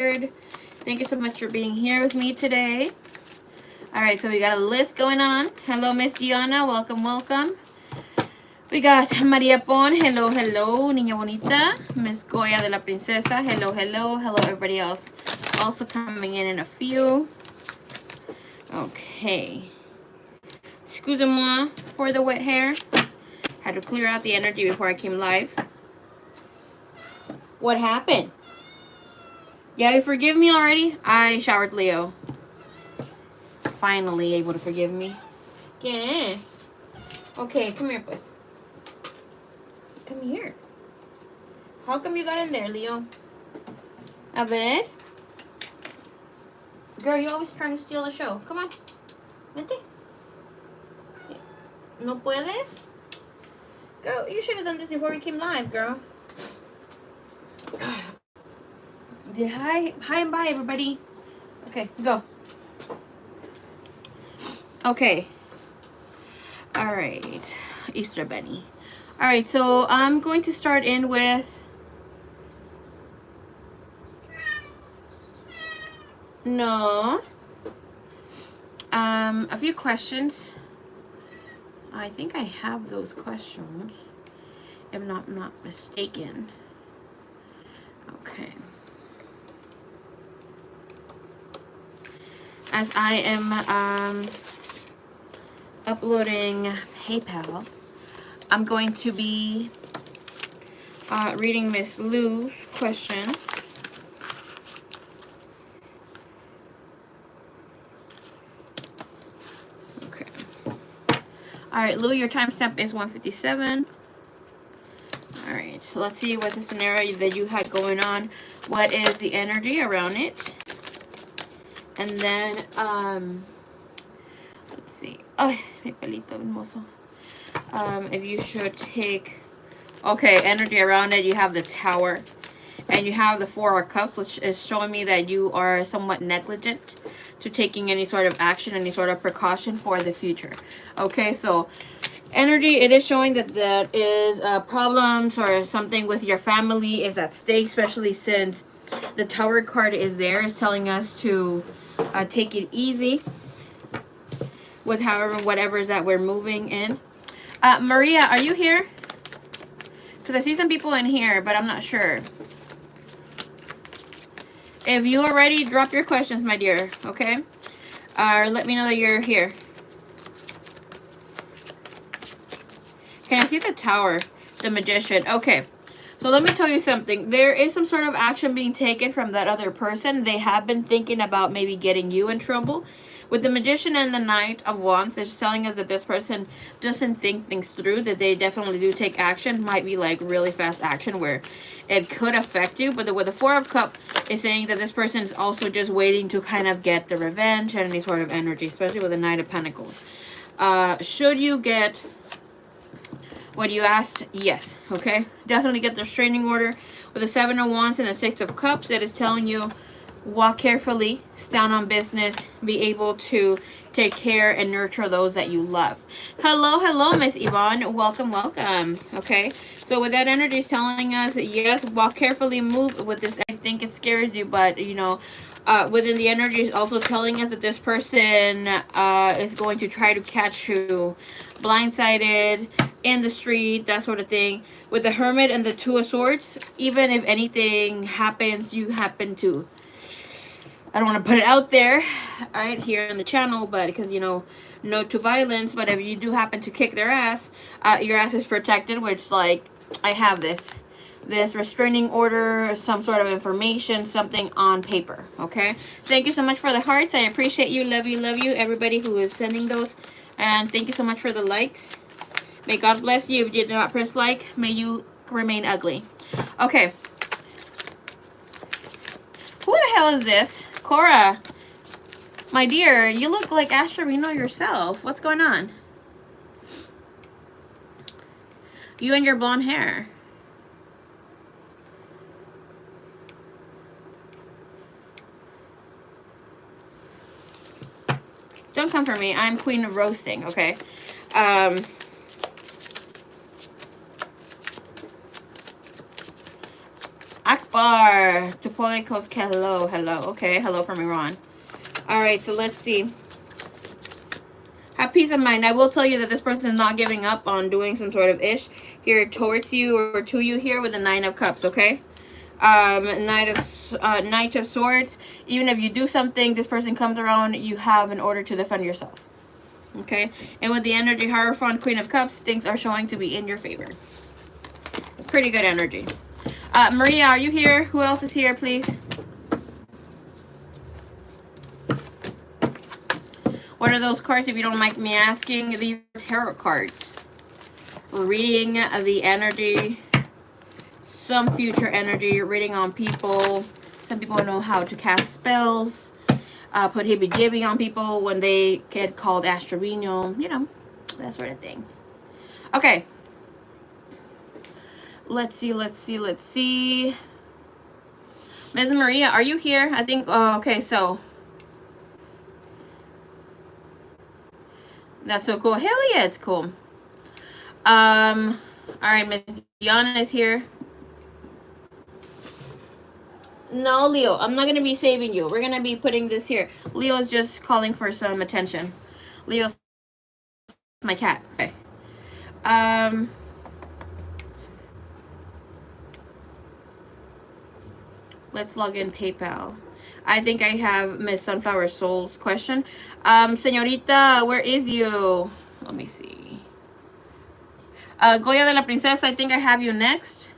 Thank you so much for being here with me today. All right, so we got a list going on. Hello, Miss Diana. Welcome, welcome. We got Maria Pon. Hello, hello, Niña Bonita. Miss Goya de la Princesa. Hello, hello. Hello, everybody else. Also coming in a few. Okay. Excusez-moi for the wet hair. Had to clear out the energy before I came live. What happened? Yeah, you forgive me already? I showered Leo. Finally able to forgive me. Yeah. Okay, come here, pues. Come here. How come you got in there, Leo? A ver. Girl, you always trying to steal the show. Come on. Vente. No puedes? Girl, you should have done this before we came live, girl. Hi and bye, everybody. Okay, go. Okay. All right. Easter Bunny. All right, so I'm going to start in with... No. A few questions. I think I have those questions, if I'm not mistaken. Okay. As I am uploading PayPal, I'm going to be reading Miss Lou's question. Okay. All right, Lou, your timestamp is 1:57. All right, so let's see what the scenario that you had going on. What is the energy around it? And then, let's see. Oh, mi pelito hermoso. If you should take, okay, energy around it, you have the Tower. And you have the Four of Cups, which is showing me that you are somewhat negligent to taking any sort of action, any sort of precaution for the future. Okay, so energy, it is showing that there is problems or something with your family is at stake, especially since the Tower card is there. It's telling us to take it easy with whatever is that we're moving in. Maria, are you here? Because I see some people in here, but I'm not sure. If you are ready, drop your questions, my dear, okay? Or let me know that you're here. Can I see the Tower? The Magician. Okay. So let me tell you something. There is some sort of action being taken from that other person. They have been thinking about maybe getting you in trouble. With the Magician and the Knight of Wands, it's telling us that this person doesn't think things through, that they definitely do take action. Might be like really fast action where it could affect you. But with the Four of Cups, it's saying that this person is also just waiting to kind of get the revenge and any sort of energy, especially with the Knight of Pentacles. Should you get what you asked? Yes. Okay. Definitely get the restraining order. With the Seven of Wands and the Six of Cups, it is telling you walk carefully, stand on business, be able to take care and nurture those that you love. Hello, Miss Yvonne. Welcome, welcome. Okay, so with that energy is telling us, yes, walk carefully, move with this. I think it scares you, but you know, within the energy is also telling us that this person is going to try to catch you blindsided in the street, that sort of thing. With the Hermit and the Two of Swords, even if anything happens, you happen to, I don't want to put it out there, right, here in the channel, but because, you know, no to violence, but if you do happen to kick their ass, your ass is protected, which, like, I have this restraining order, some sort of information, something on paper, okay? Thank you so much for the hearts. I appreciate you, love you, everybody who is sending those, and thank you so much for the likes. May God bless you. If you did not press like, may you remain ugly. Okay. Who the hell is this? Cora, my dear, you look like Asherino yourself. What's going on? You and your blonde hair. Don't come for me. I'm queen of roasting, okay? Akbar far. Tupolikos, hello, hello. Okay, hello from Iran. All right, so let's see. Have peace of mind. I will tell you that this person is not giving up on doing some sort of ish here towards you or to you here with the 9 of Cups, okay? Knight of Swords. Even if you do something, this person comes around, you have an order to defend yourself. Okay? And with the energy Hierophant, Queen of Cups, things are showing to be in your favor. Pretty good energy. Maria, are you here? Who else is here, please? What are those cards, if you don't mind me asking? These are tarot cards. Reading the energy, some future energy, reading on people. Some people know how to cast spells, put hibby-jibby on people when they get called astrobino, you know, that sort of thing. Okay. Let's see. Ms. Maria, are you here? I think, okay, so. That's so cool. Hell yeah, it's cool. All right, Miss Diana is here. No, Leo, I'm not going to be saving you. We're going to be putting this here. Leo is just calling for some attention. Leo's my cat. Okay. Let's log in PayPal. I think I have Miss Sunflower Soul's question. Señorita, where is you? Let me see. Goya de la Princesa, I think I have you next.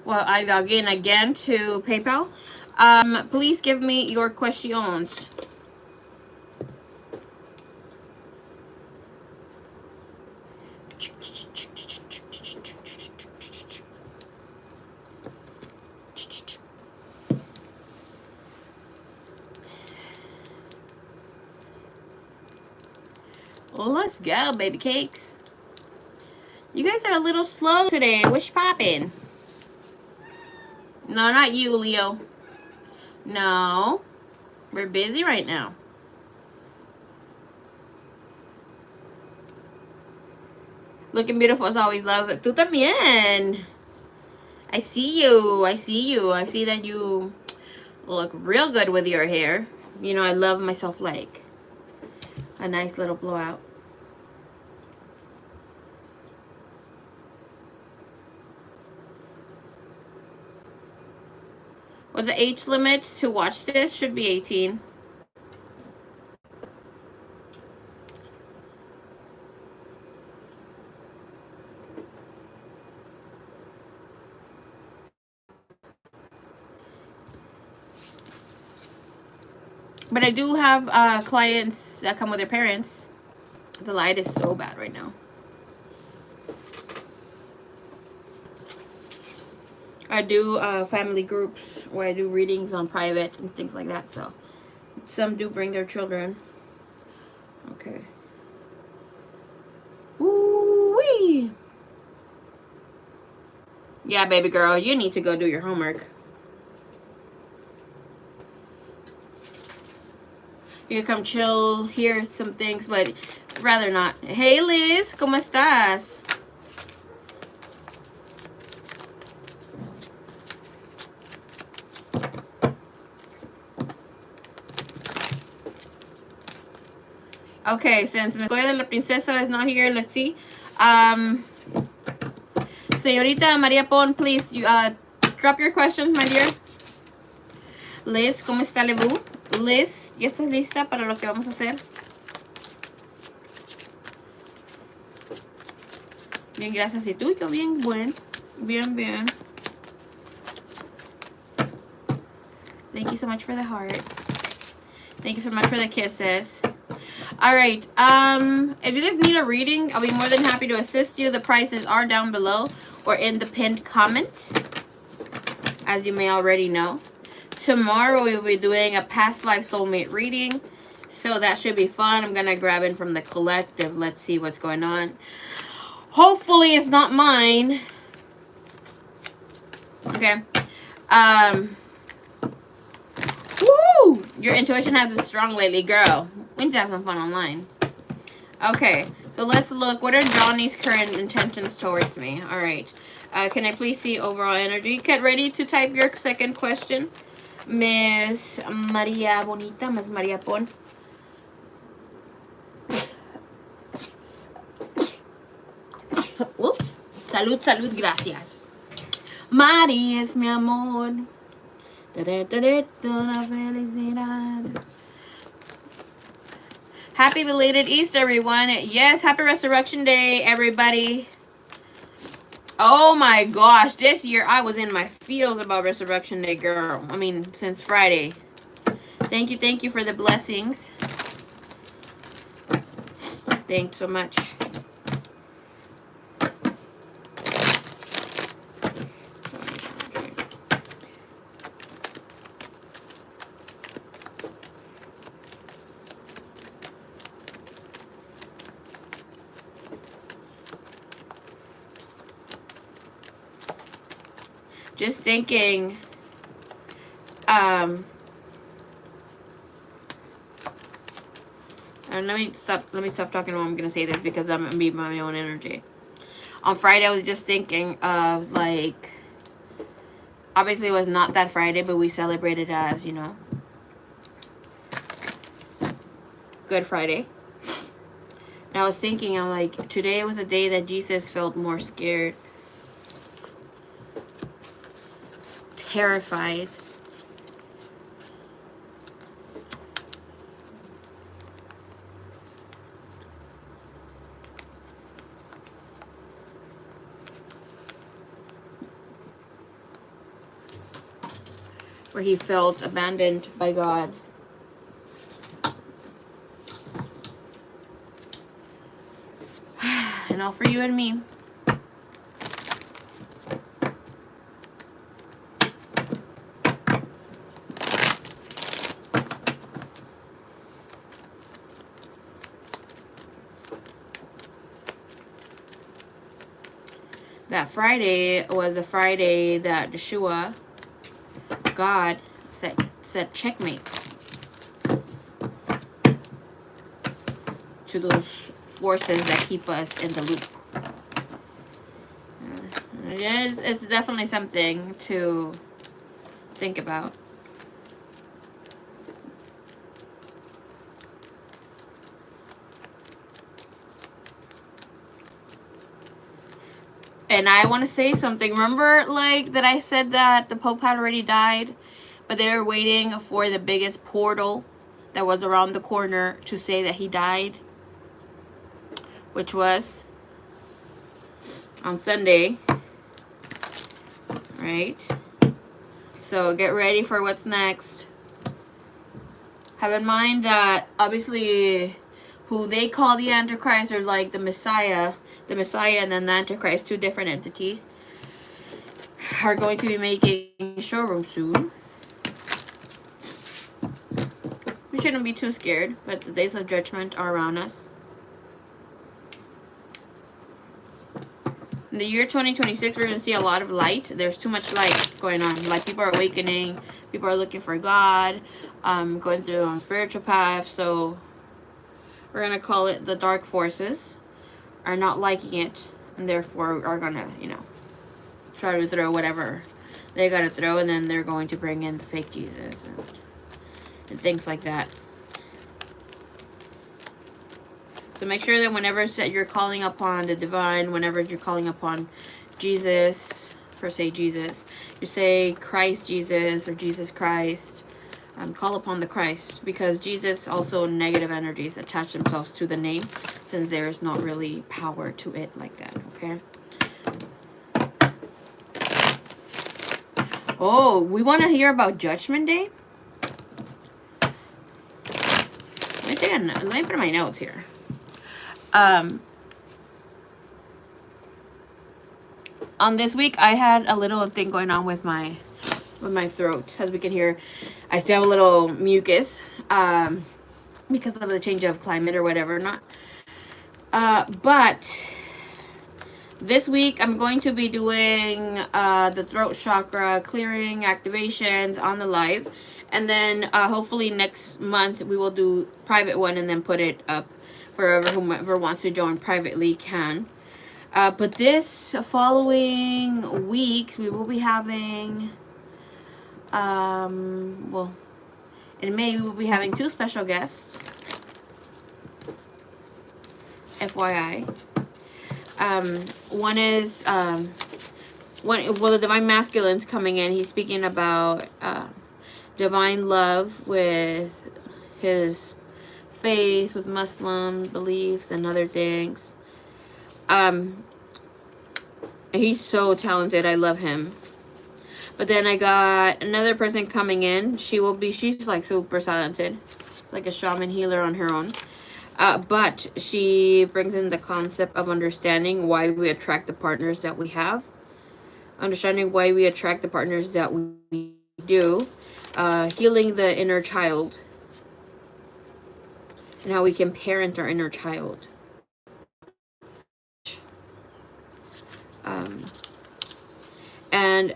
Well, I log in again to PayPal. Please give me your questions. Let's go, baby cakes. You guys are a little slow today. What's poppin'? No, not you, Leo. No. We're busy right now. Looking beautiful as always, love. Tú también. I see you. I see that you look real good with your hair. You know, I love myself like a nice little blowout. What's the age limit to watch this? Should be 18. But I do have clients that come with their parents. The light is so bad right now. I do family groups where I do readings on private and things like that. So some do bring their children. Okay. Ooh-wee. Yeah, baby girl, you need to go do your homework. You can come chill, hear some things, but rather not. Hey, Liz, ¿cómo estás? Okay, since Miss Goya de la Princesa is not here, let's see. Señorita Maria Pon, please, you, drop your questions, my dear. Liz, ¿cómo está Lebu? Liz, ¿ya estás lista para lo que vamos a hacer? Bien, gracias. ¿Y tú? Yo bien, buen. Bien, bien. Thank you so much for the hearts. Thank you so much for the kisses. All right. If you guys need a reading, I'll be more than happy to assist you. The prices are down below or in the pinned comment, as you may already know. Tomorrow we'll be doing a past life soulmate reading, so that should be fun. I'm gonna grab in from the collective. Let's see what's going on. Hopefully it's not mine. Okay. Woo! Your intuition has been strong lately, girl. We need to have some fun online. Okay, so let's look. What are Johnny's current intentions towards me? All right. Can I please see overall energy? Get ready to type your second question. Miss Maria Bonita, Miss Maria Pon. Ups. Salud, salud, gracias. Mari es mi amor. Happy belated Easter, everyone. Yes, happy Resurrection Day, everybody. Oh my gosh, this year I was in my feels about Resurrection Day, girl. I mean, since Friday. Thank you for the blessings. Thanks so much. Just thinking, and let me stop talking while I'm gonna say this, because I'm gonna be my own energy. On Friday, I was just thinking of, like, obviously it was not that Friday, but we celebrated as, you know, Good Friday. And I was thinking, I'm like, today was a day that Jesus felt more scared, terrified. Where he felt abandoned by God. And all for you and me. That Friday was the Friday that Yeshua, God, said checkmate to those forces that keep us in the loop. It's definitely something to think about. And I want to say something. Remember, like, that I said that the Pope had already died, but they were waiting for the biggest portal that was around the corner to say that he died, which was on Sunday, right? So get ready for what's next. Have in mind that obviously who they call the Antichrist, or like the Messiah and then the Antichrist, two different entities, are going to be making showroom soon. We shouldn't be too scared, but the days of judgment are around us. In the year 2026, we're going to see a lot of light. There's too much light going on. Like, people are awakening. People are looking for God. Going through a spiritual path. So we're going to call it the dark forces are not liking it. And therefore are going to, you know, try to throw whatever they got to throw. And then they're going to bring in the fake Jesus and things like that. So make sure that whenever you're calling upon the divine, whenever you're calling upon Jesus, per se Jesus, you say Christ Jesus or Jesus Christ. Call upon the Christ, because Jesus, also negative energies attach themselves to the name, since there is not really power to it like that, okay? Oh, we want to hear about Judgment Day? Let me put my notes here. On this week, I had a little thing going on with my throat. As we can hear, I still have a little mucus because of the change of climate or whatever. But this week, I'm going to be doing the throat chakra clearing activations on the live. And then hopefully next month, we will do private one and then put it up for whoever wants to join privately can. But this following week, we will be having, well, in May, we will be having 2 special guests. FYI. One is, the Divine Masculine's coming in. He's speaking about divine love with his faith, with Muslim beliefs and other things. He's so talented. I love him. But then I got another person coming in. She's like super talented, like a shaman healer on her own. But she brings in the concept of understanding why we attract the partners that we have. Understanding why we attract the partners that we do. Healing the inner child. And how we can parent our inner child. And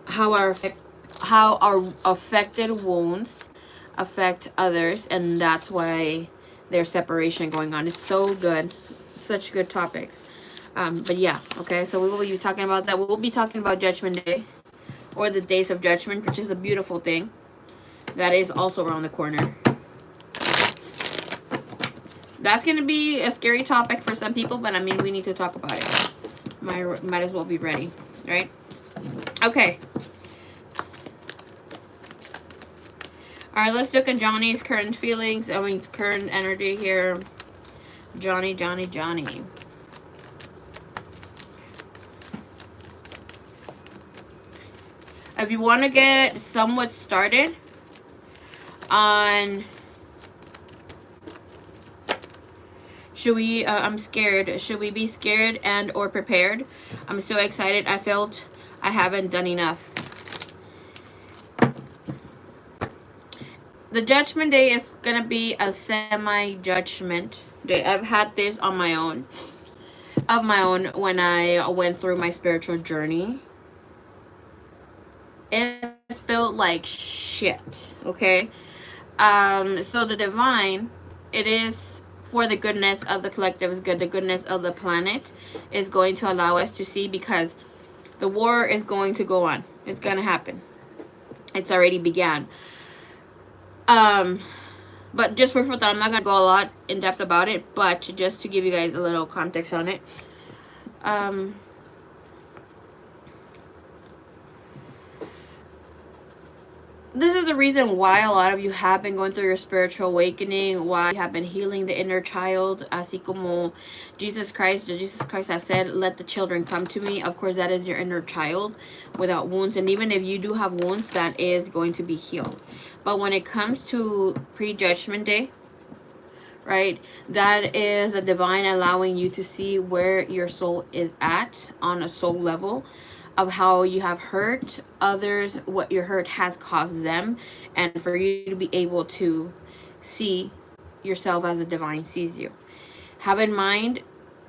how our affected wounds affect others, and that's why there's separation going on. It's so good, such good topics. But yeah, okay, so we will be talking about that. We will be talking about Judgment Day, or the Days of Judgment, which is a beautiful thing that is also around the corner. That's gonna be a scary topic for some people, but I mean, we need to talk about it. Might as well be ready, right? Okay. All right, let's look at Johnny's current feelings. I mean, current energy here. Johnny. If you want to get somewhat started on, I'm scared. Should we be scared and or prepared? I'm so excited. I felt I haven't done enough. The Judgment Day is going to be a semi-judgment day. I've had this on my own. When I went through my spiritual journey. It felt like shit, okay? So the divine, it is for the goodness of the collective, is good. The goodness of the planet is going to allow us to see, because the war is going to go on. It's going to happen. It's already began. But just for thought, I'm not going to go a lot in depth about it, but just to give you guys a little context on it. This is the reason why a lot of you have been going through your spiritual awakening, why you have been healing the inner child, así como Jesus Christ has said, let the children come to me. Of course, that is your inner child without wounds. And even if you do have wounds, that is going to be healed. But when it comes to pre-judgment day, right, that is a divine allowing you to see where your soul is at on a soul level, of how you have hurt others, what your hurt has caused them, and for you to be able to see yourself as a divine sees you. Have in mind,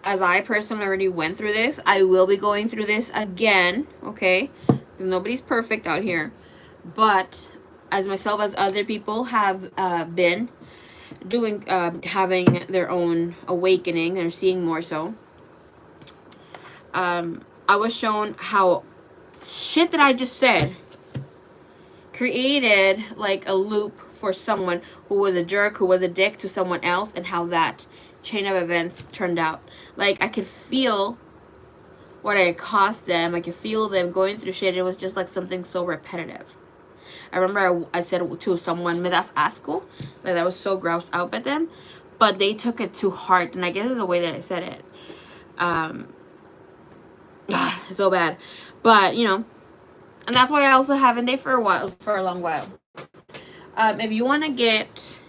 as I personally already went through this, I will be going through this again, okay? Because nobody's perfect out here. But as myself, as other people have been doing, having their own awakening, they're seeing more so. I was shown how shit that I just said created like a loop for someone who was a jerk, who was a dick to someone else, and how that chain of events turned out. Like, I could feel what it cost them. I could feel them going through shit. It was just like something so repetitive. I remember I said to someone, me das asco, like I was so grossed out by them, but they took it too hard, and I guess it's the way that I said it. So bad. But you know, and that's why I also haven't dated for a long while. If you want to get,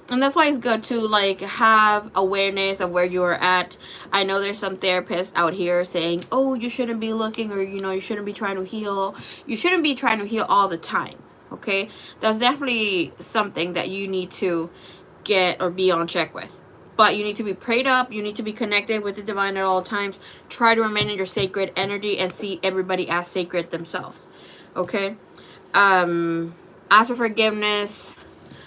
and that's why it's good to like have awareness of where you're at. I know there's some therapists out here saying, oh, you shouldn't be looking, or you know, you shouldn't be trying to heal. You shouldn't be trying to heal all the time. Okay, that's definitely something that you need to get or be on check with. But you need to be prayed up. You need to be connected with the divine at all times. Try to remain in your sacred energy and see everybody as sacred themselves. Okay? Ask for forgiveness.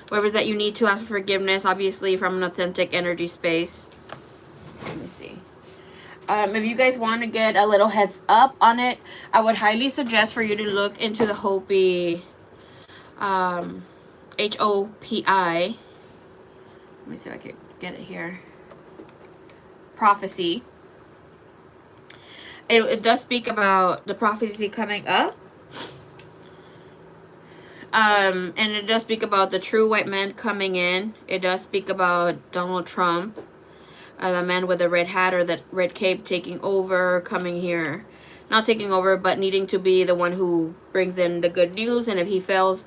Whatever that you need to ask for forgiveness, obviously from an authentic energy space. Let me see. If you guys want to get a little heads up on it, I would highly suggest for you to look into the Hopi, Hopi. Let me see if I can get it here. Prophecy. It does speak about the prophecy coming up. And it does speak about the true white man coming in. It does speak about Donald Trump, the man with the red hat or the red cape, taking over, coming here. Not taking over, but needing to be the one who brings in the good news. And if he fails,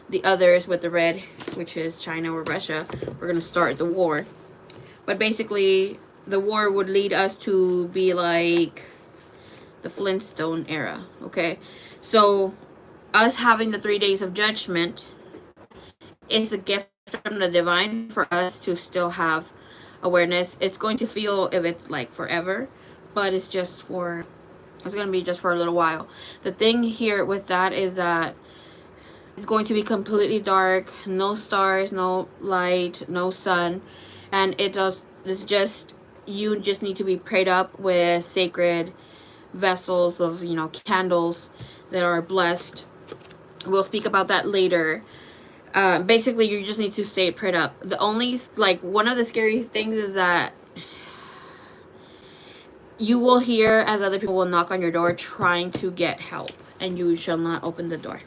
the others with the red, which is China or Russia, we're going to start the war. But basically, the war would lead us to be like the Flintstone era, okay? So us having the 3 days of judgment is a gift from the divine for us to still have awareness. It's going to feel if it's like forever, but it's going to be just for a little while. The thing here with that is that it's going to be completely dark, no stars, no light, no sun, and it's just, you just need to be prayed up with sacred vessels of, candles that are blessed. We'll speak about that later. Basically, you just need to stay prayed up. The only, one of the scary things is that you will hear as other people will knock on your door trying to get help, and you shall not open the door,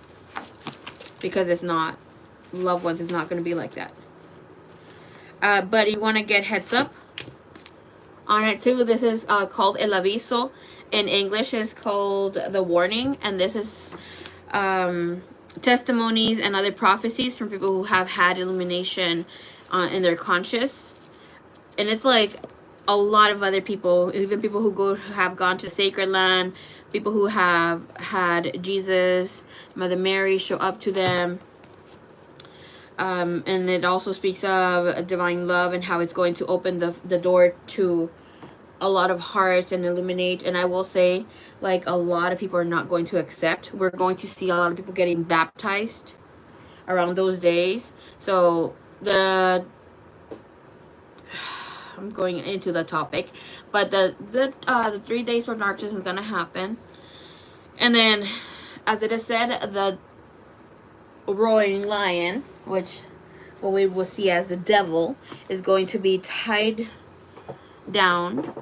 because it's not, loved ones, it's not going to be like that. But you want to get heads up on it too. This is called el aviso. In English is called the warning, and this is testimonies and other prophecies from people who have had illumination in their conscious. And it's like a lot of other people, even people who have gone to sacred land, people who have had Jesus, Mother Mary show up to them. And it also speaks of divine love and how it's going to open the door to a lot of hearts and illuminate. And I will say, a lot of people are not going to accept. We're going to see a lot of people getting baptized around those days. So I'm going into the topic, but the 3 days for darkness is gonna happen. And then, as it is said, the roaring lion, which what we will see as the devil, is going to be tied down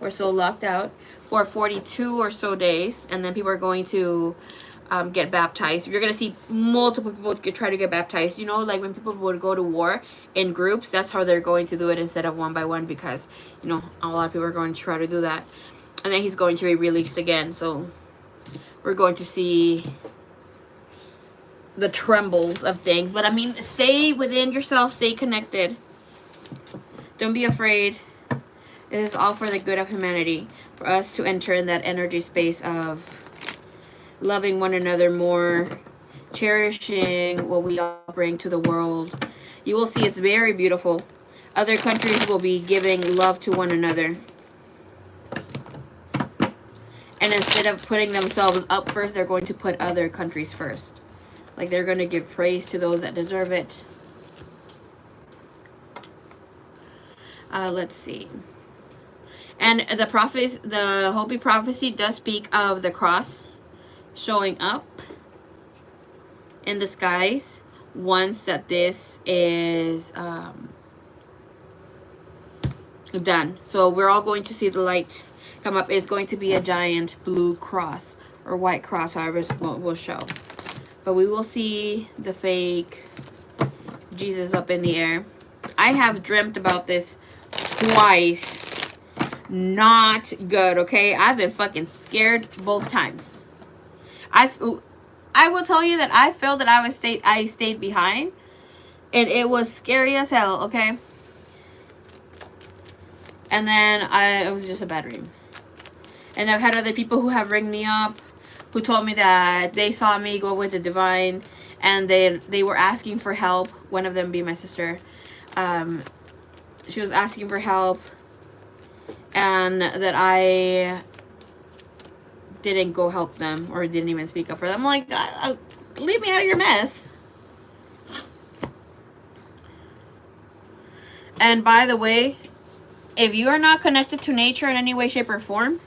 or so locked out for 42 or so days, and then people are going to get baptized. You're gonna see multiple people try to get baptized. Like when people would go to war in groups, that's how they're going to do it instead of one by one, because a lot of people are going to try to do that. And then he's going to be released again. So we're going to see the trembles of things. But I mean, stay within yourself, stay connected, don't be afraid. It is all for the good of humanity, for us to enter in that energy space of loving one another more, cherishing what we all bring to the world. You will see it's very beautiful. Other countries will be giving love to one another. And instead of putting themselves up first, they're going to put other countries first. Like, they're going to give praise to those that deserve it. Let's see. And the Hopi prophecy does speak of the cross showing up in the skies once that this is done. So we're all going to see the light come up. It's going to be a giant blue cross or white cross, however it will show. But we will see the fake Jesus up in the air. I have dreamt about this twice. Not good, okay? I've been fucking scared both times. I will tell you that I felt that I stayed behind, and it was scary as hell, okay? And then it was just a bad dream. And I've had other people who have ringed me up, who told me that they saw me go with the divine, and they were asking for help. One of them being my sister. She was asking for help, and that I didn't go help them or didn't even speak up for them. I'm like, leave me out of your mess. And by the way, If you are not connected to nature in any way, shape, or form,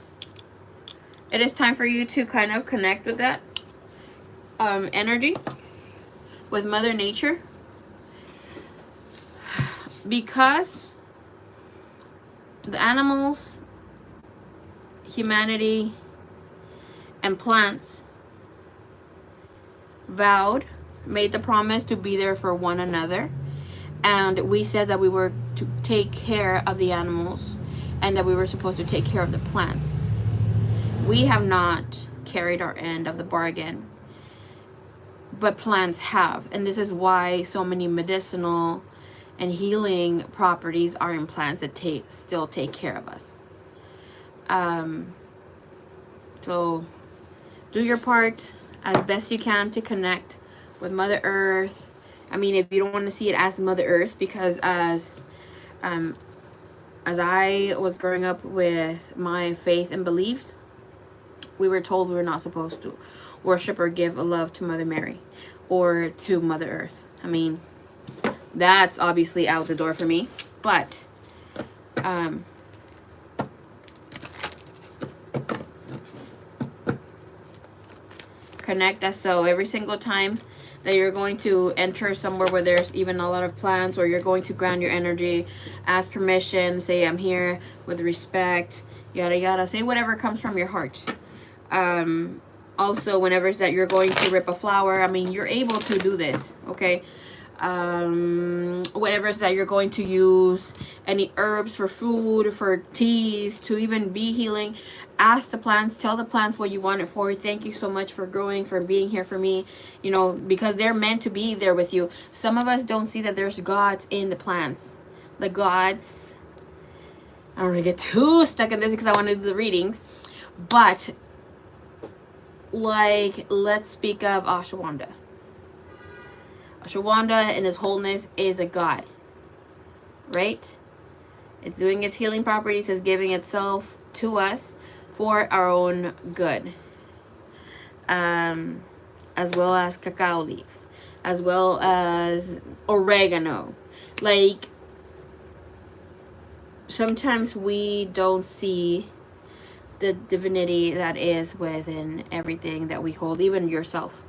it is time for you to kind of connect with that energy, with Mother Nature. Because the animals, humanity, and plants made the promise to be there for one another. And we said that we were to take care of the animals and that we were supposed to take care of the plants. We have not carried our end of the bargain, but plants have. And this is why so many medicinal and healing properties are in plants that still take care of us. So do your part as best you can to connect with Mother Earth. I mean, if you don't want to see it as Mother Earth, because as I was growing up with my faith and beliefs, we were told we were not supposed to worship or give a love to Mother Mary or to Mother Earth. I mean, that's obviously out the door for me. But connect us. So every single time that you're going to enter somewhere where there's even a lot of plants, or you're going to ground your energy, ask permission, say I'm here with respect, yada yada, say whatever comes from your heart. Also, whenever it's that you're going to rip a flower, I mean, you're able to do this, okay? Whatever it's that you're going to use any herbs for food, for teas, to even be healing, ask the plants, tell the plants what you want it for. Thank you so much for growing, for being here for me, you know, because they're meant to be there with you. Some of us don't see that there's gods in the plants. The gods, I don't want to get too stuck in this because I want to do the readings, but like, let's speak of Ashwanda. Ashwanda in its wholeness is a god, right? It's doing its healing properties, is giving itself to us for our own good. As well as cacao leaves, as well as oregano. Like, sometimes we don't see the divinity that is within everything that we hold, even yourself,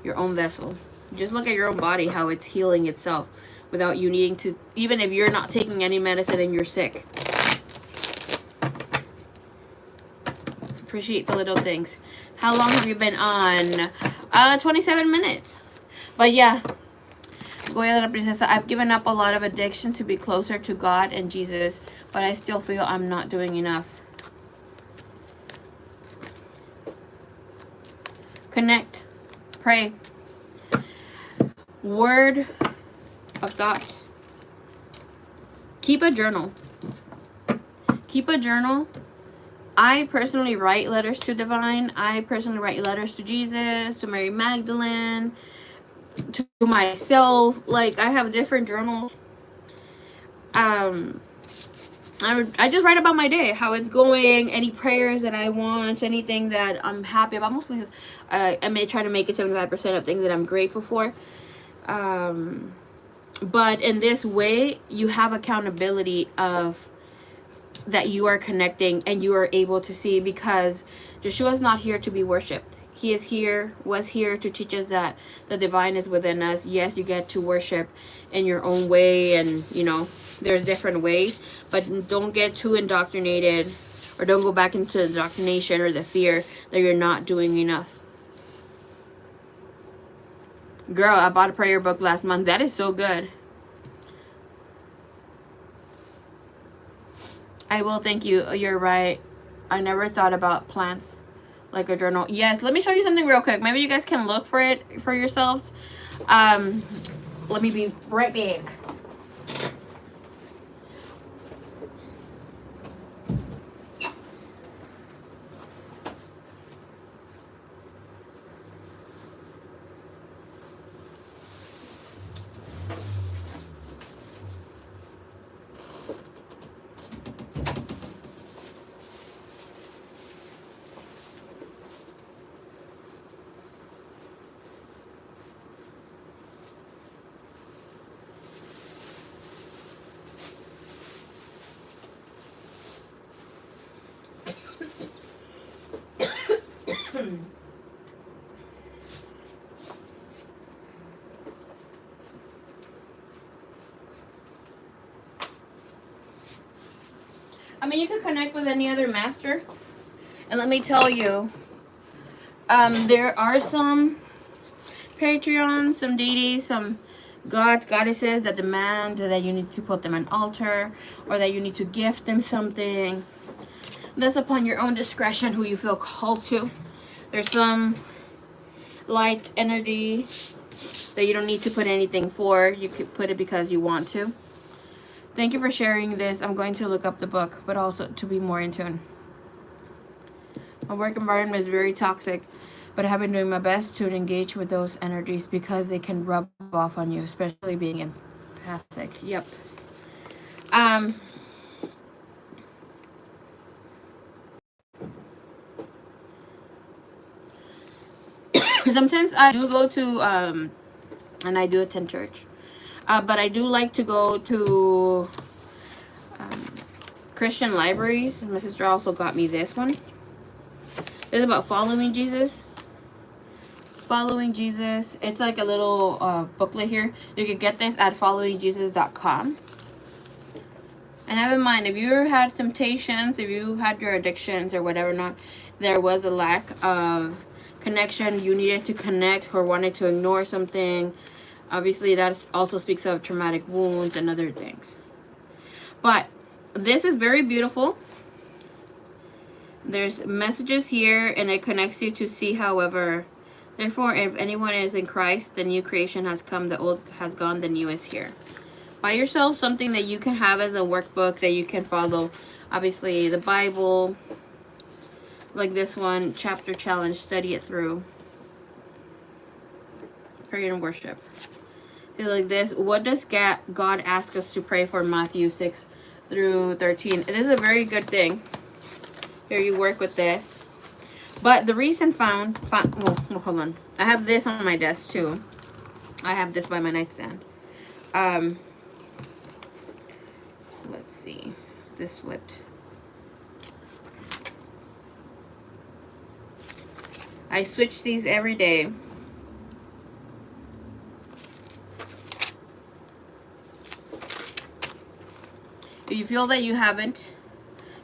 your own vessel. Just look at your own body, how it's healing itself without you needing to, even if you're not taking any medicine and you're sick. Appreciate the little things. How long have you been on? 27 minutes. But yeah, Goya de la Princesa, I've given up a lot of addictions to be closer to God and Jesus, but I still feel I'm not doing enough. Connect. Pray. Word of thought. Keep a journal. Keep a journal. I personally write letters to Divine. I personally write letters to Jesus, to Mary Magdalene, to myself. Like, I have different journals. I just write about my day, how it's going, any prayers that I want, anything that I'm happy about. Mostly just, I may try to make it 75% of things that I'm grateful for. But in this way, you have accountability of that you are connecting and you are able to see, because Yeshua is not here to be worshipped. He is here, was here to teach us that the divine is within us. Yes, you get to worship in your own way, and you know, there's different ways, but don't get too indoctrinated, or don't go back into the indoctrination or the fear that you're not doing enough. Girl, I bought a prayer book last month. That is so good. I will, thank you. You're right. I never thought about plants like a journal. Yes, let me show you something real quick. Maybe you guys can look for it for yourselves. Let me be right back. mean, you could connect with any other master. And let me tell you, there are some Patreons, some deities, some goddesses that demand that you need to put them on altar, or that you need to gift them something. That's upon your own discretion who you feel called to. There's some light energy that you don't need to put anything for. You could put it because you want to. Thank you for sharing this. I'm going to look up the book, but also to be more in tune. My work environment is very toxic, but I have been doing my best to engage with those energies because they can rub off on you, especially being empathic. Yep. Sometimes I do go to and I do attend church, but I do like to go to Christian libraries. My sister also got me this one. It's about following Jesus. Following Jesus. It's like a little booklet here. You can get this at followingjesus.com. And have in mind, if you had temptations, if you had your addictions or whatever, not, there was a lack of connection, you needed to connect or wanted to ignore something, obviously that also speaks of traumatic wounds and other things. But this is very beautiful. There's messages here, and it connects you to see, however, therefore, if anyone is in Christ, the new creation has come, the old has gone, the new is here. Buy yourself something that you can have as a workbook that you can follow. Obviously, the Bible, like this one, chapter challenge, study it through. Prayer and worship. It's like this. What does God ask us to pray for? Matthew 6 through 13. This is a very good thing. Here you work with this. But the recent found well, hold on. I have this on my desk too. I have this by my nightstand. Let's see. This flipped. I switch these every day. If you feel that you haven't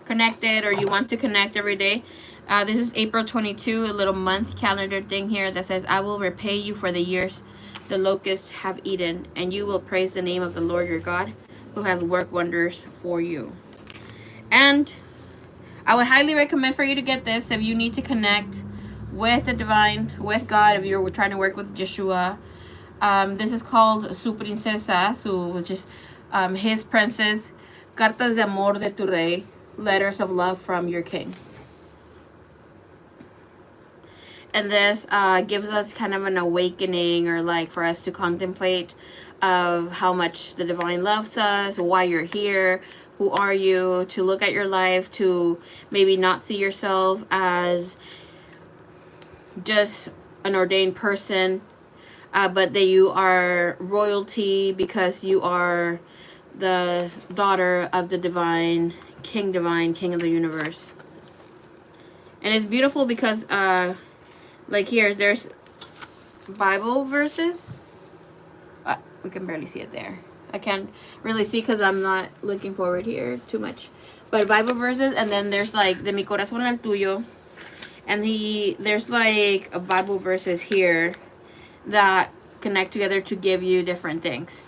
connected or you want to connect every day, this is April 22, a little month calendar thing here that says, I will repay you for the years the locusts have eaten, and you will praise the name of the Lord your God, who has worked wonders for you. And I would highly recommend for you to get this if you need to connect with the divine, with God, if you're trying to work with Yeshua. This is called Su Princesa, which is his princess, Cartas de Amor de tu Rey, letters of love from your king. And this gives us kind of an awakening, or like for us to contemplate of how much the divine loves us, why you're here, who are you, to look at your life, to maybe not see yourself as just an ordained person, but that you are royalty because you are the daughter of the divine, king of the universe. And it's beautiful because like here, there's Bible verses. We can barely see it there. I can't really see because I'm not looking forward here too much. But Bible verses, and then there's like de mi corazón al tuyo, and there's like a Bible verses here that connect together to give you different things.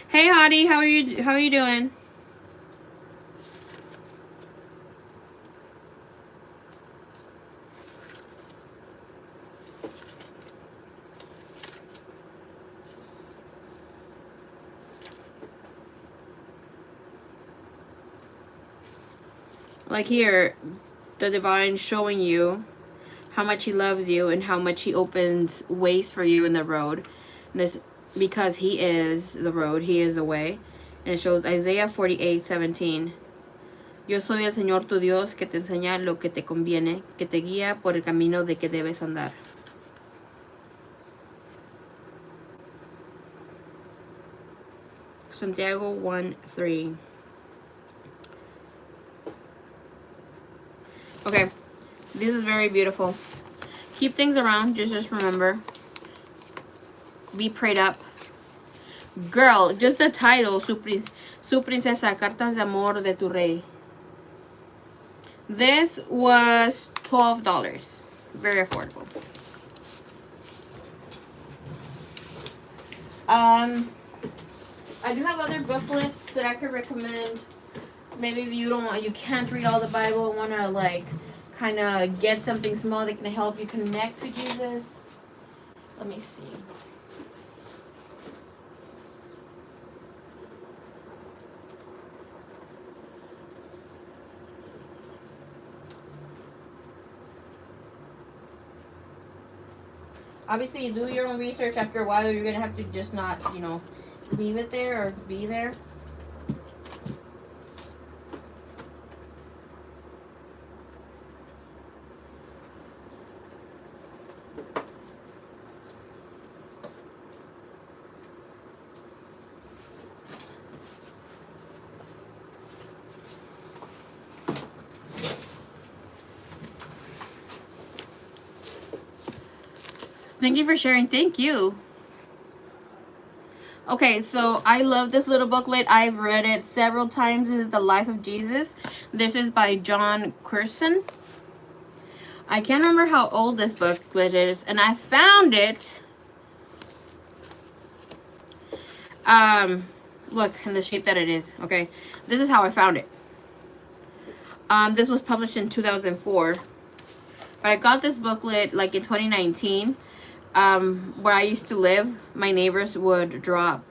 Hey Hottie, how are you doing? Like here, the divine showing you how much he loves you and how much he opens ways for you in the road. And it's because he is the road, he is the way. And it shows Isaiah 48:17. Yo soy el Señor tu Dios que te enseña lo que te conviene, que te guía por el camino de que debes andar. Santiago 1:3. Okay, this is very beautiful. Keep things around. Just remember. Be prayed up. Girl, just the title, Su Princesa, Cartas de Amor de tu Rey. This was $12. Very affordable. I do have other booklets that I could recommend. Maybe if you can't read all the Bible and want to like kind of get something small that can help you connect to Jesus. Let me see. Obviously, you do your own research. After a while, you're going to have to just not, leave it there or be there. Thank you for sharing. Thank you. Okay, so I love this little booklet. I've read it several times. This is The Life of Jesus. This is by John Curson. I can't remember how old this booklet is, and I found it. Look in the shape that it is. Okay, this is how I found it. This was published in 2004, but I got this booklet like in 2019. Where I used to live, my neighbors would drop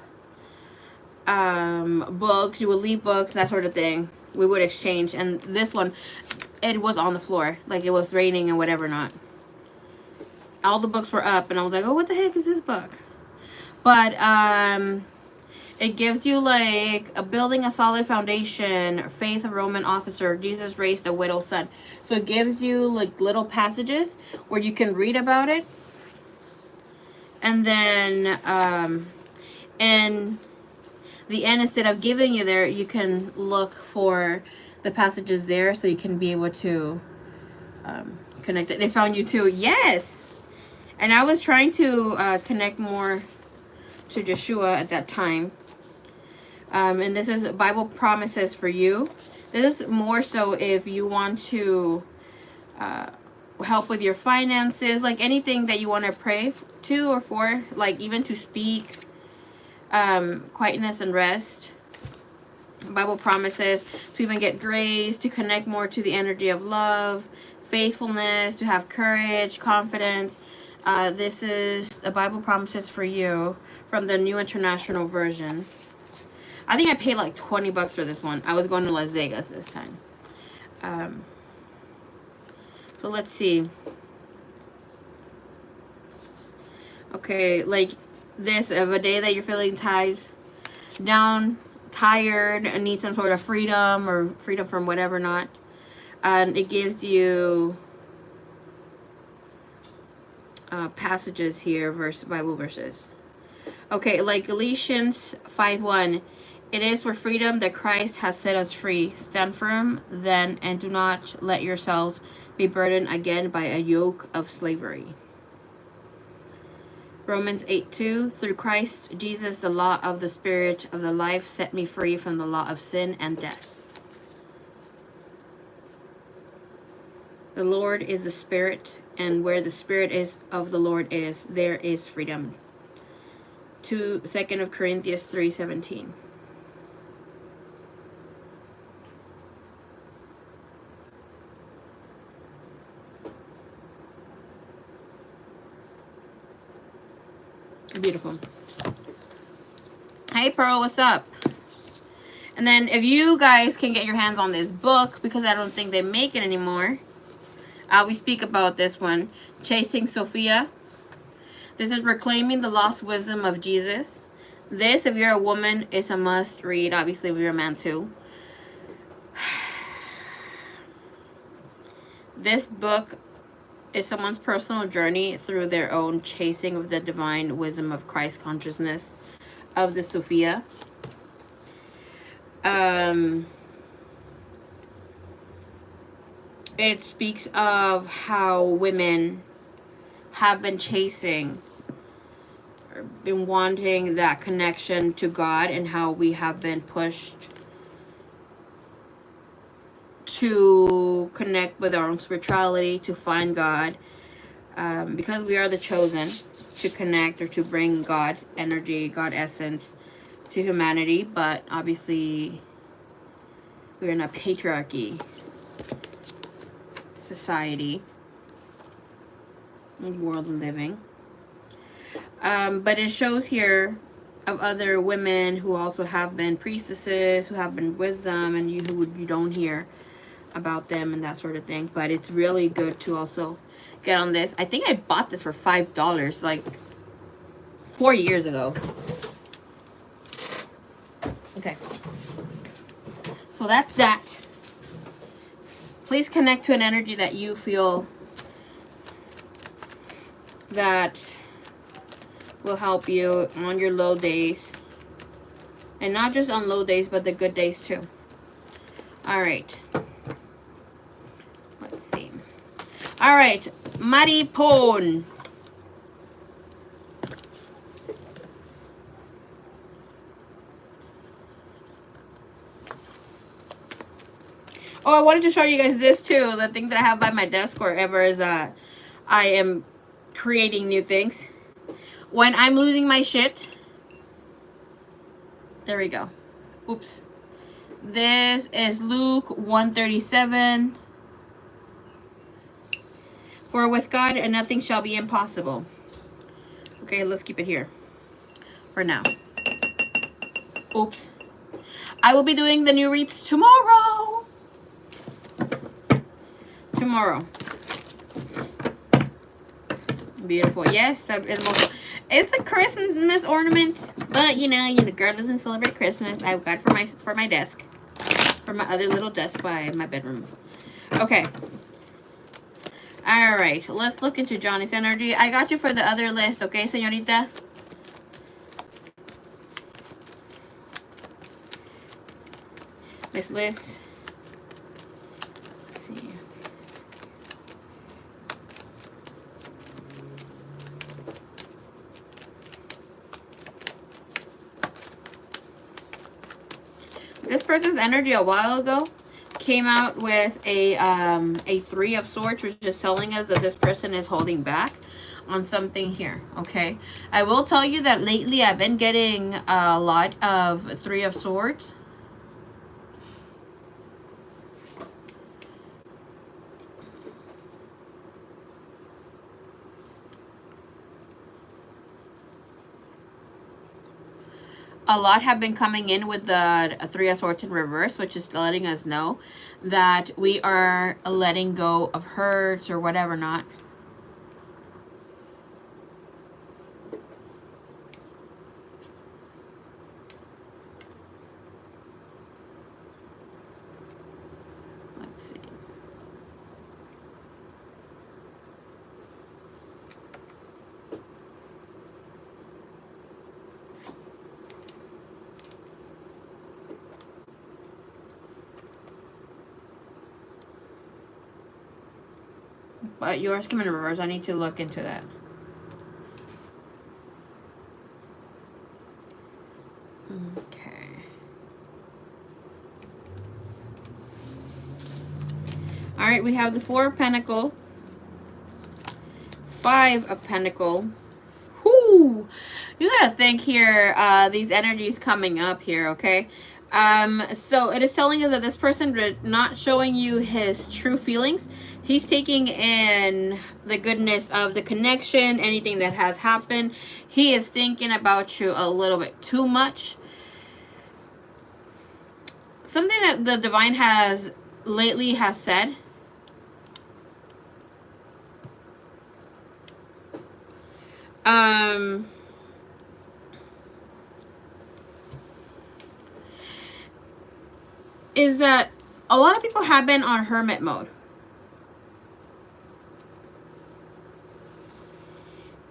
books. You would leave books, that sort of thing. We would exchange, and this one, it was on the floor, like it was raining and whatever not. All the books were up, and I was like, oh, what the heck is this book? But it gives you like building a solid foundation, faith of Roman officer, Jesus raised a widow's son. So it gives you like little passages where you can read about it. And then in the end, instead of giving you there, you can look for the passages there so you can be able to connect it. They found you too. Yes! And I was trying to connect more to Joshua at that time. And this is Bible promises for you. This is more so if you want to help with your finances, like anything that you want to pray to or for, like even to speak, quietness and rest. Bible promises to even get grace, to connect more to the energy of love, faithfulness, to have courage, confidence. This is the Bible promises for you from the New International Version. I think I paid like $20 for this one. I was going to Las Vegas this time. So let's see. Okay, like this of a day that you're feeling tired, and need some sort of freedom or freedom from whatever not. And it gives you passages here, Bible verses. Okay, like Galatians 5:1. It is for freedom that Christ has set us free. Stand firm then, and do not let yourselves be burdened again by a yoke of slavery. Romans 8:2. Through Christ Jesus, the law of the Spirit of the life set me free from the law of sin and death. The Lord is the Spirit, and where the Spirit is of the Lord is, there is freedom. 2 Corinthians 3:17. Beautiful. Hey Pearl, what's up? And then if you guys can get your hands on this book, because I don't think they make it anymore, we speak about this one, Chasing Sophia. This is Reclaiming the Lost Wisdom of Jesus. This, if you're a woman, is a must read. Obviously, if you're a man too. This book is someone's personal journey through their own chasing of the divine wisdom of Christ consciousness of the Sophia. It speaks of how women have been chasing or been wanting that connection to God, and how we have been pushed to connect with our own spirituality, to find God, because we are the chosen to connect or to bring God energy, God essence to humanity. But obviously we're in a patriarchy society and world of living. But it shows here of other women who also have been priestesses, who have been wisdom, and you don't hear about them and that sort of thing. But it's really good to also get on this. I think I bought this for $5 like 4 years ago. Okay, so that's that. Please connect to an energy that you feel that will help you on your low days, and not just on low days, but the good days too. All right, let's see. All right, Maripon. Oh, I wanted to show you guys this too. The thing that I have by my desk wherever is I am creating new things. When I'm losing my shit. There we go. Oops. This is Luke 1:37. For with God and nothing shall be impossible. Okay, let's keep it here for now. Oops. I will be doing the new reads tomorrow. Beautiful. Yes, it's a Christmas ornament, but you know, girl doesn't celebrate Christmas. I've got for my desk, for my other little desk by my bedroom. Okay. All right, let's look into Johnny's energy. I got you for the other list, okay, señorita? Miss Liz. Let's see. This person's energy a while ago came out with a 3 of Swords, which is telling us that this person is holding back on something here. Okay, I will tell you that lately I've been getting a lot of 3 of Swords. A lot have been coming in with the 3 of Swords in reverse, which is letting us know that we are letting go of hurts or whatever not. Let's see. But yours came in reverse. I need to look into that. Okay. All right, we have the 4 of Pentacles, 5 of Pentacles. Whoo! You gotta think here, these energies coming up here, okay? So it is telling us that this person not showing you his true feelings. He's taking in the goodness of the connection, anything that has happened. He is thinking about you a little bit too much. Something that the divine has lately has said. Is that a lot of people have been on hermit mode.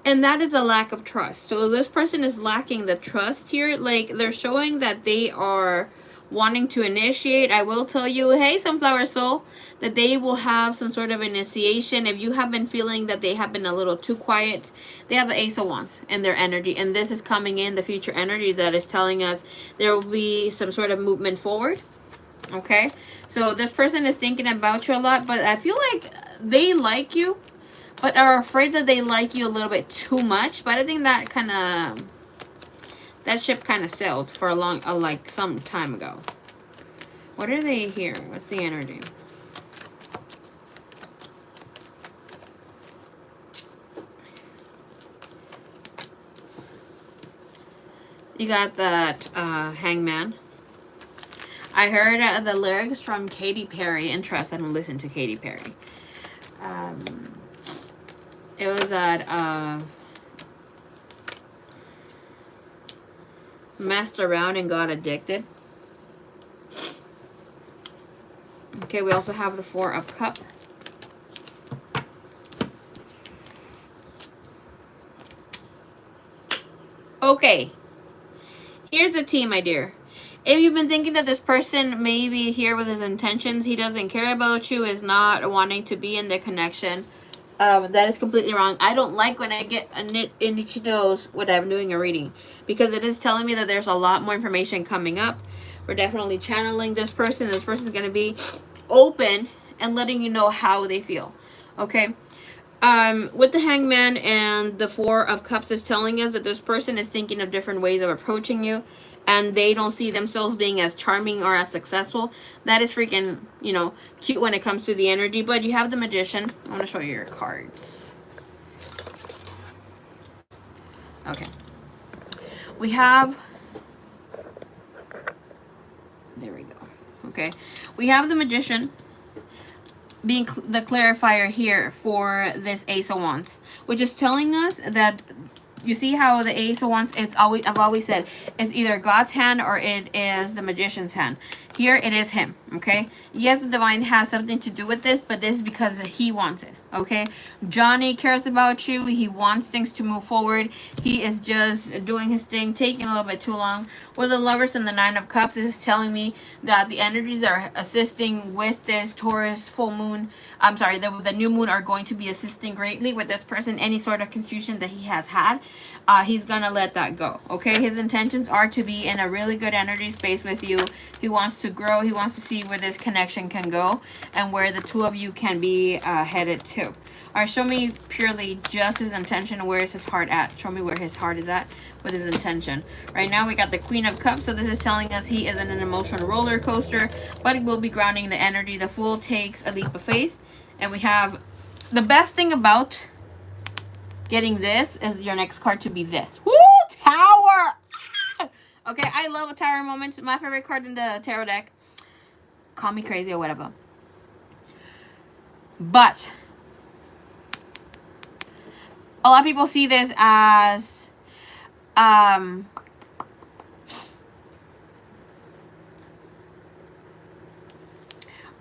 And that is a lack of trust. So this person is lacking the trust here. Like, they're showing that they are wanting to initiate. I will tell you, hey, Sunflower Soul, that they will have some sort of initiation. If you have been feeling that they have been a little too quiet, they have the Ace of Wands in their energy. And this is coming in, the future energy that is telling us there will be some sort of movement forward. Okay, so this person is thinking about you a lot, but I feel like they like you, but are afraid that they like you a little bit too much. But I think that that ship kind of sailed for a long, like some time ago. What are they here? What's the energy? You got that Hangman. I heard the lyrics from Katy Perry. Interest. I don't listen to Katy Perry. It was that messed around and got addicted. Okay, we also have the Four of Cups. Okay, here's the tea, my dear. If you've been thinking that this person may be here with his intentions, he doesn't care about you, is not wanting to be in the connection, that is completely wrong. I don't like when I get a nit in each nose when I'm doing a reading, because it is telling me that there's a lot more information coming up. We're definitely channeling this person. This person is going to be open and letting you know how they feel. Okay. With the Hangman and the Four of Cups is telling us that this person is thinking of different ways of approaching you, and they don't see themselves being as charming or as successful. That is freaking, you know, cute when it comes to the energy. But you have the Magician. I want to show you your cards. Okay. We have... There we go. Okay. We have the Magician being the clarifier here for this Ace of Wands, which is telling us that, you see how the Ace of Wands, it's always, I've always said, it's either God's hand or it is the Magician's hand. Here it is him, okay? Yes, the Divine has something to do with this, but this is because he wants it, okay? Johnny cares about you. He wants things to move forward. He is just doing his thing, taking a little bit too long. With the Lovers and the Nine of Cups, this is telling me that the energies are assisting with this Taurus full moon. I'm sorry, the new moon are going to be assisting greatly with this person. Any sort of confusion that he has had, he's gonna let that go, okay? His intentions are to be in a really good energy space with you. He wants to grow. He wants to see where this connection can go and where the two of you can be headed to. All right, show me purely just his intention. Where is his heart at? Show me where his heart is at with his intention. Right now we got the Queen of Cups, so this is telling us he is in an emotional roller coaster, but he will be grounding the energy. The Fool takes a leap of faith. And we have the best thing about getting this is your next card to be this. Woo! Tower! Okay, I love a tower moment. My favorite card in the tarot deck. Call me crazy or whatever. But a lot of people see this as oh,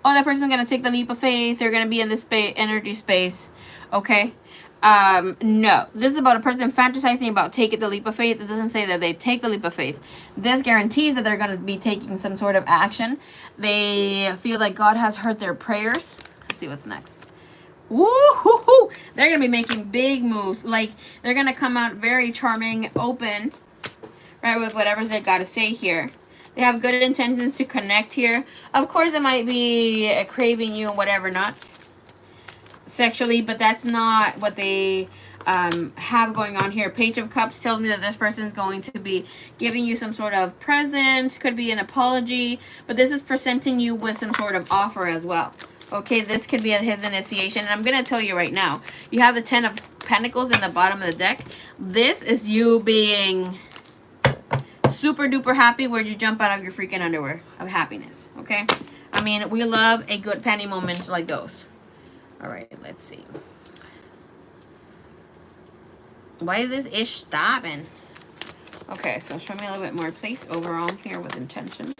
that person's gonna take the leap of faith. They're gonna be in this energy space. Okay. No, this is about a person fantasizing about taking the leap of faith. It doesn't say that they take the leap of faith. This guarantees that they're going to be taking some sort of action. They feel like God has heard their prayers. Let's see what's next. Woo-hoo-hoo! They're going to be making big moves. Like, they're going to come out very charming, open, right, with whatever they got to say here. They have good intentions to connect here. Of course, it might be craving you and whatever not sexually, but that's not what they have going on here. Page of Cups tells me that this person is going to be giving you some sort of present, could be an apology, but this is presenting you with some sort of offer as well. Okay, this could be his initiation, and I'm going to tell you right now, you have the 10 of Pentacles in the bottom of the deck. This is you being super duper happy where you jump out of your freaking underwear of happiness, okay? I mean, we love a good penny moment like those. All right, let's see. Why is this ish stopping? Okay, so show me a little bit more, please. Overall here with intentions.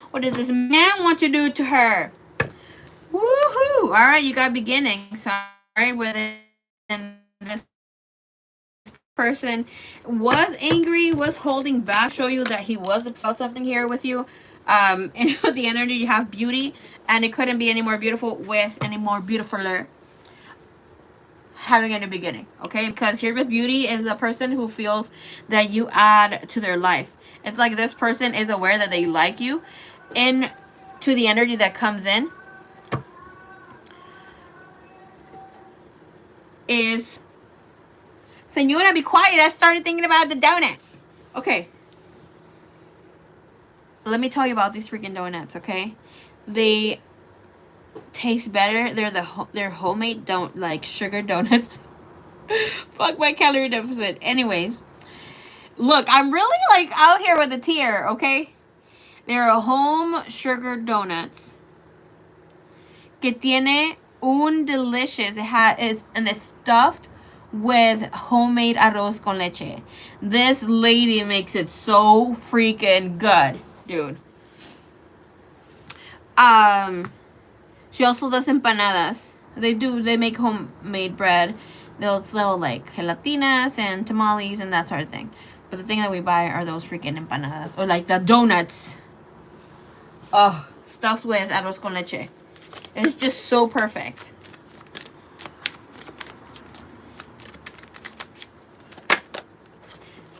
What does this man want to do to her? Woohoo! All right, you got beginning. Sorry, with it. And this person was angry, was holding back. Show you that he was about something here with you. And with the energy, you have beauty, and it couldn't be any more beautiful with any more beautifuler. having in the beginning, okay? Because here with beauty is a person who feels that you add to their life. It's like this person is aware that they like you, in to the energy that comes in is, Senora, be quiet. I started thinking about the donuts. Okay. Let me tell you about these freaking donuts, okay? They taste better. They're homemade, don't like sugar donuts. Fuck my calorie deficit. Anyways, look, I'm really like out here with a tear, okay? They're home sugar donuts. Que tiene un delicious. It's stuffed with homemade arroz con leche. This lady makes it so freaking good, dude. She also does empanadas. They make homemade bread. They'll sell like gelatinas and tamales and that sort of thing. But the thing that we buy are those freaking empanadas. Or like the donuts. Oh, stuffed with arroz con leche. It's just so perfect.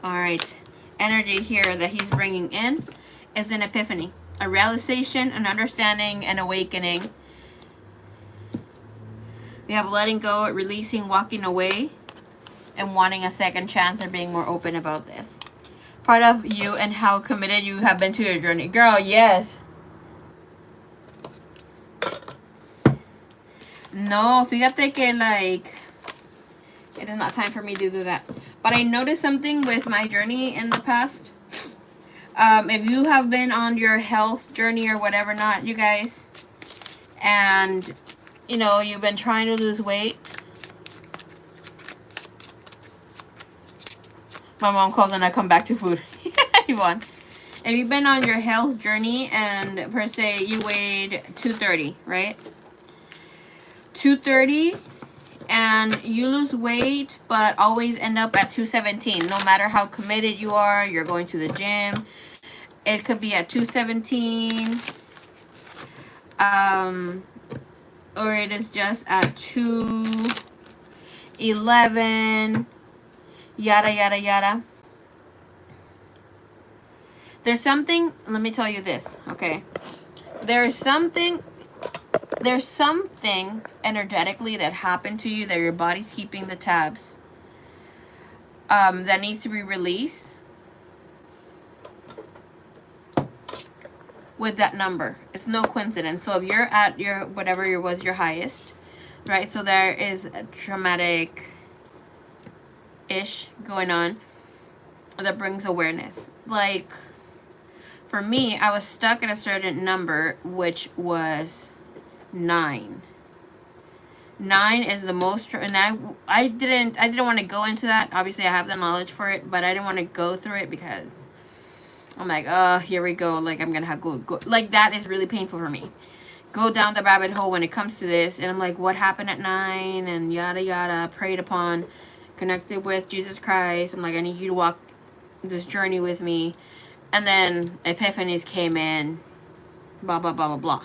Alright. Energy here that he's bringing in is an epiphany. A realization, an understanding, an awakening. We have letting go, releasing, walking away, and wanting a second chance, or being more open about this. Part of you and how committed you have been to your journey. Girl, yes. No, fíjate que like, it is not time for me to do that. But I noticed something with my journey in the past. If you have been on your health journey or whatever not, you guys, and you know, you've been trying to lose weight. My mom calls and I come back to food. Yvonne. If you've been on your health journey and per se you weighed 230, right? 230 and you lose weight but always end up at 217. No matter how committed you are, you're going to the gym. It could be at 217. Or it is just at 211, yada yada yada. There's something, let me tell you this, okay? There's something energetically that happened to you that your body's keeping the tabs, that needs to be released with that number. It's no coincidence. So if you're at your whatever was your highest, right? So there is a traumatic ish going on that brings awareness. Like for me, I was stuck at a certain number, which was 9. 9 is the most, and I didn't want to go into that. Obviously I have the knowledge for it, but I didn't want to go through it because I'm like, oh, here we go. Like, I'm going to have go. Like, that is really painful for me. Go down the rabbit hole when it comes to this. And I'm like, what happened at 9? And yada, yada. Prayed upon. Connected with Jesus Christ. I'm like, I need you to walk this journey with me. And then epiphanies came in. Blah, blah, blah, blah, blah.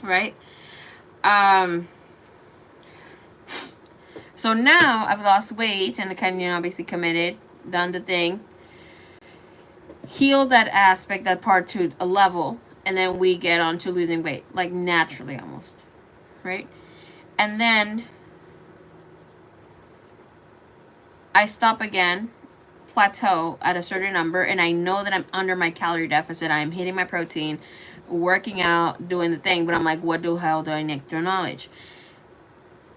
Right? So now I've lost weight. And kind of, obviously committed. Done the thing. Heal that aspect, that part to a level, and then we get on to losing weight, like naturally almost, right? And then I stop again, plateau at a certain number, and I know that I'm under my calorie deficit. I'm hitting my protein, working out, doing the thing, but I'm like, what the hell do I need to acknowledge?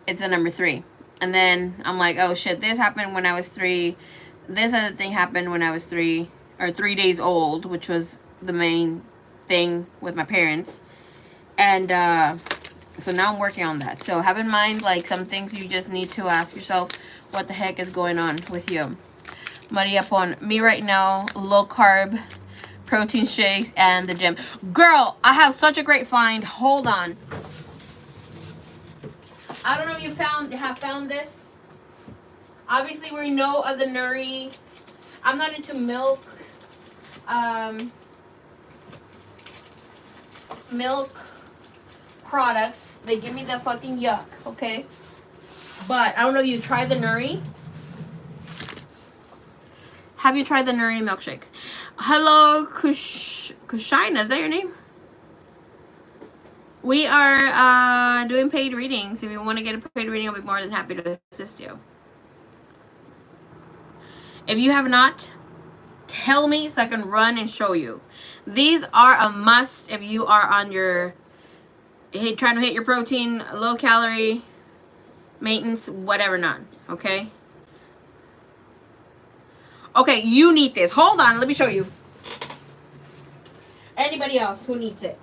It's a number 3. And then I'm like, oh shit, this happened when I was 3. This other thing happened when I was 3. Or 3 days old, which was the main thing with my parents. And so now I'm working on that. So have in mind, like, some things you just need to ask yourself, what the heck is going on with you? Maria Pon, me right now, low carb, protein shakes, and the gym. Girl, I have such a great find. Hold on. I don't know if you have found this. Obviously, we know of the Nuri. I'm not into milk. Milk products. They give me the fucking yuck, okay? But I don't know if you tried the Nuri. Have you tried the Nuri milkshakes? Hello, Kushina. Is that your name? We are doing paid readings. If you want to get a paid reading, I'll be more than happy to assist you. If you have not, tell me so I can run and show you. These are a must if you are on your trying to hit your protein, low calorie, maintenance, whatever not. Okay? Okay, you need this. Hold on, let me show you. Anybody else who needs it?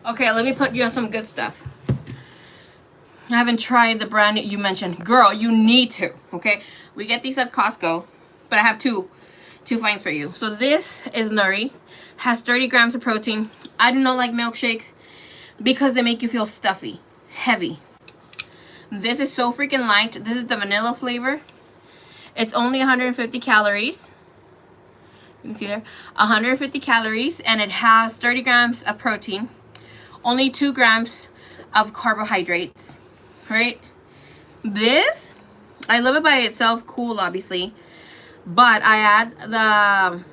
Okay, let me put you on some good stuff. I haven't tried the brand you mentioned. Girl, you need to, okay? We get these at Costco, but I have two finds for you. So this is Nuri, has 30 grams of protein. I do not like milkshakes because they make you feel stuffy, heavy. This is so freaking light. This is the vanilla flavor. It's only 150 calories. You can see there, 150 calories, and it has 30 grams of protein, only 2 grams of carbohydrates, right? This, I love it by itself, cool, obviously, but I add the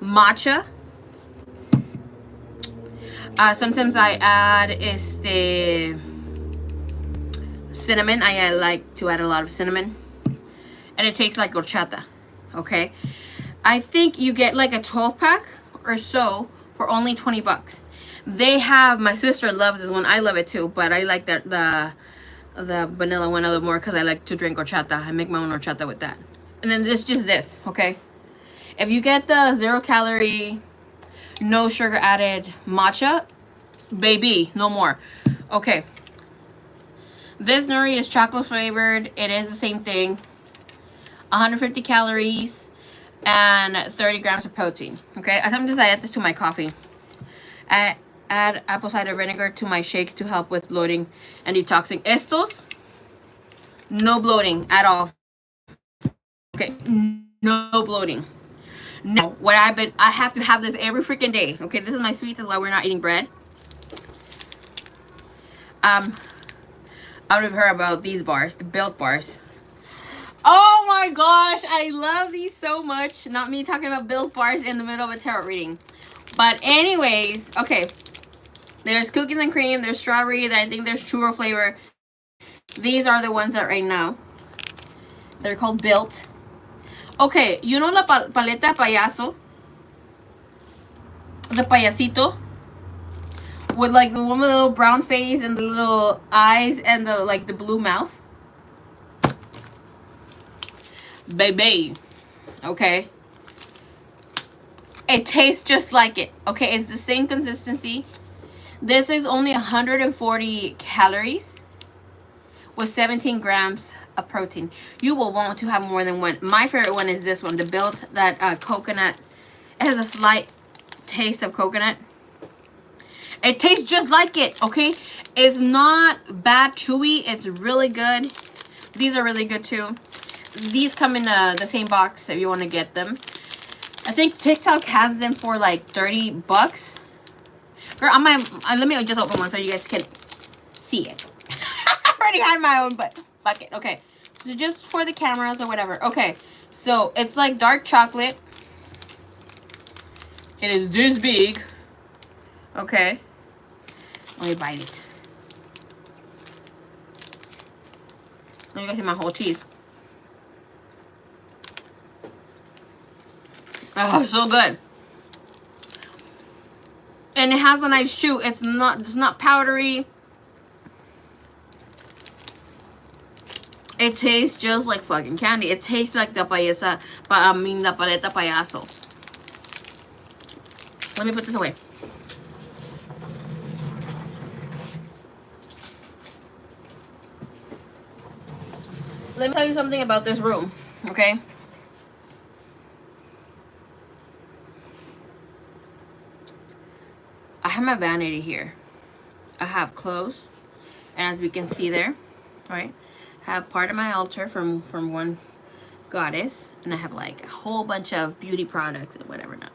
matcha. Sometimes I add the cinnamon. I like to add a lot of cinnamon, and it tastes like horchata, okay? I think you get like a 12 pack or so for only 20 bucks. They have, my sister loves this one. I love it too, but I like the vanilla one a little more because I like to drink horchata. I make my own horchata with that. And then this, okay? If you get the 0 calorie, no sugar added matcha, baby, no more. Okay. This Nuri is chocolate flavored. It is the same thing. 150 calories and 30 grams of protein. Okay, I sometimes I add this to my coffee. I add apple cider vinegar to my shakes to help with bloating and detoxing. Estos, no bloating at all. Okay, no bloating. No, I have to have this every freaking day. Okay, this is my sweets, is why we're not eating bread. I don't know if you've heard about these bars, the Built bars. Oh my gosh, I love these so much. Not me talking about Built bars in the middle of a tarot reading. But anyways, okay. There's cookies and cream, there's strawberry, I think there's churro flavor. These are the ones that right now. They're called Built. Okay, you know la paleta payaso? The payasito? With like the one with the little brown face and the little eyes and the like the blue mouth? Baby. Okay. It tastes just like it. Okay, it's the same consistency. This is only 140 calories with 17 grams of protein. You will want to have more than one. My favorite one is this one, the Built that coconut. It has a slight taste of coconut. It tastes just like it, okay? It's not bad chewy. It's really good. These are really good too. These come in the same box if you want to get them. I think TikTok has them for like 30 bucks. Girl, let me just open one so you guys can see it. I already had my own, but fuck it. Okay, so just for the cameras or whatever. Okay, so it's like dark chocolate. It is this big. Okay, let me bite it. Let me guys see my whole teeth. Oh, so good. And it has a nice chew. It's not powdery. It tastes just like fucking candy. It tastes like the paleta payaso. Let me put this away. Let me tell you something about this room, okay? I have my vanity here. I have clothes, and as we can see there, right? I have part of my altar from one goddess, and I have like a whole bunch of beauty products and whatever not.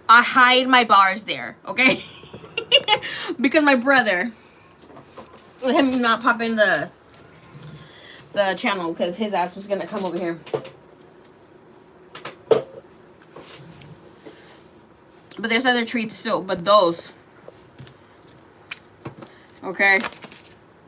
I hide my bars there, okay? Because my brother, let him not pop in the channel because his ass was gonna come over here. But there's other treats still, but those, okay?